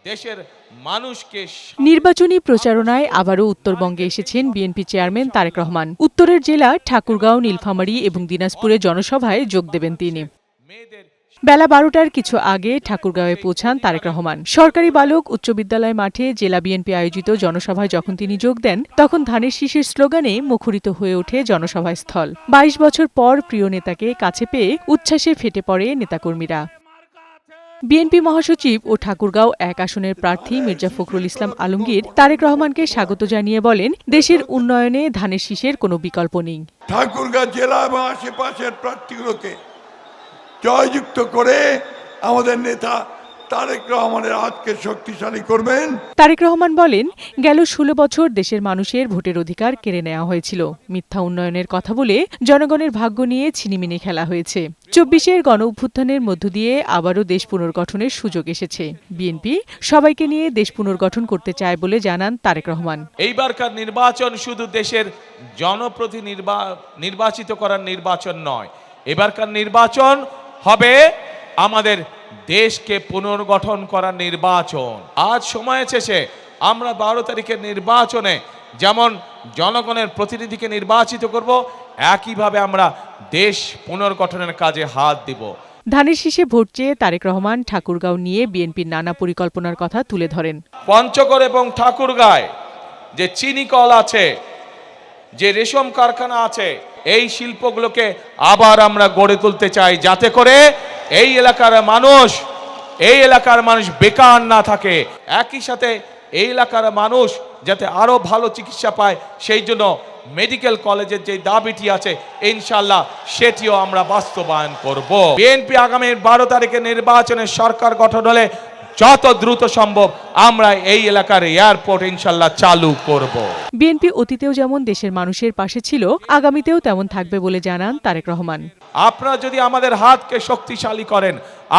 দেশের মানুষকে। নির্বাচনী প্রচারণায় আবারও উত্তরবঙ্গে এসেছেন বিএনপি চেয়ারম্যান তারেক রহমান। উত্তরের জেলা ঠাকুরগাঁও, নীলফামারী এবং দিনাজপুরে জনসভায় যোগ দেবেন তিনি। বেলা ১২টার কিছু আগে ঠাকুরগাঁওয়ে পৌঁছান তারেক রহমান। সরকারি বালক উচ্চ বিদ্যালয় মাঠে জেলা বিএনপি আয়োজিত জনসভায় যখন তিনি যোগ দেন, তখন ধানের শীষের স্লোগানে মুখরিত হয়ে ওঠে জনসভা স্থল। ২২ বছর পর প্রিয় নেতাকে কাছে পেয়ে উচ্ছ্বাসে ফেটে পড়ে নেতাকর্মীরা। বিএনপি মহাসচিব ও ঠাকুরগাঁও ১ আসনের প্রার্থী মির্জা ফখরুল ইসলাম আলমগীর তারেক রহমানকে স্বাগত জানিয়ে বলেন, দেশের উন্নয়নে ধানের শীষের কোনো বিকল্প নেই। ঠাকুরগাঁও জেলা এবং আশেপাশের প্রার্থীগুলোকে জয়যুক্ত করে আমাদের নেতা তারেক রহমানের হাতকে শক্তিশালী করবেন। তারেক রহমান বলেন, গেল ১৬ বছর দেশের মানুষের ভোটের অধিকার কেড়ে নেওয়া হয়েছিল। মিথ্যা উন্নয়নের কথা বলে জনগণের ভাগ্য নিয়ে ছিনিমিনি খেলা হয়েছে। ২৪-এর গণঅভ্যুত্থানের মধ্য দিয়ে আবারও দেশ পুনর্গঠনের সুযোগ এসেছে। বিএনপি সবাইকে নিয়ে দেশ পুনর্গঠন করতে চায় বলে জানান তারেক রহমান। এইবারকার নির্বাচন শুধু দেশের নির্বাচিত করার নির্বাচন নয়, এবারকার নির্বাচন হবে আমাদের দেশকে পুনর্গঠন করার নির্বাচন। আজ সময় এসেছে আমরা ১২ তারিখের নির্বাচনে যেমন জনগণের প্রতিনিধিকে নির্বাচিত করব, একইভাবে আমরা দেশ পুনর্গঠনের কাজে হাত দিব। ধানের শীষে ভোট চেয়ে তারেক রহমান ঠাকুরগাঁও নিয়ে বিএনপির নানা পরিকল্পনার কথা তুলে ধরেন। পঞ্চগড় এবং ঠাকুরগাঁয় যে চিনি কল আছে, যে রেশম কারখানা আছে, এই শিল্পগুলোকে আবার আমরা গড়ে তুলতে চাই, যাতে করে এই এলাকার মানুষ বেকার না থাকে। একই সাথে এই এলাকার মানুষ যাতে আরো ভালো চিকিৎসা পায়, সেই জন্য মেডিকেল কলেজের যে দাবিটি আছে ইনশাআল্লাহ সেটিও আমরা বাস্তবায়ন করব। বিএনপি আগামী ১২ তারিখের নির্বাচনে সরকার গঠন হলে যত দ্রুত সম্ভব আমরা এই এলাকার এয়ারপোর্ট ইনশাআল্লাহ চালু করব। বিএনপি অতীতেও যেমন দেশের মানুষের পাশে ছিল, আগামীতেও তেমন থাকবে বলে জানান তারেক রহমান। আপনারা যদি আমাদের হাতকে শক্তিশালী করেন,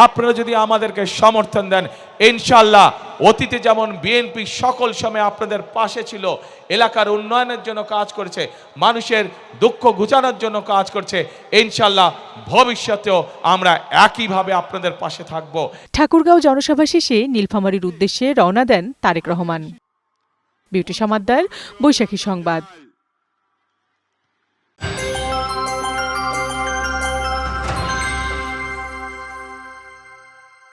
আপনারা যদি আমাদেরকে সমর্থন দেন, ইনশাআল্লাহ অতীতে যেমন বিএনপি সকল সময় আপনাদের পাশে ছিল, এলাকার উন্নয়নের জন্য কাজ করেছে, মানুষের দুঃখ ঘুচানোর জন্য কাজ করছে, ইনশাআল্লাহ ভবিষ্যতেও আমরা একইভাবে আপনাদের পাশে থাকব। ঠাকুরগাঁও জনসভা শেষে নীলফামারীর উদ্দেশ্যে রওনা দেন তারেক রহমান। বিউটি সমাদ্দার, বৈশাখী সংবাদ।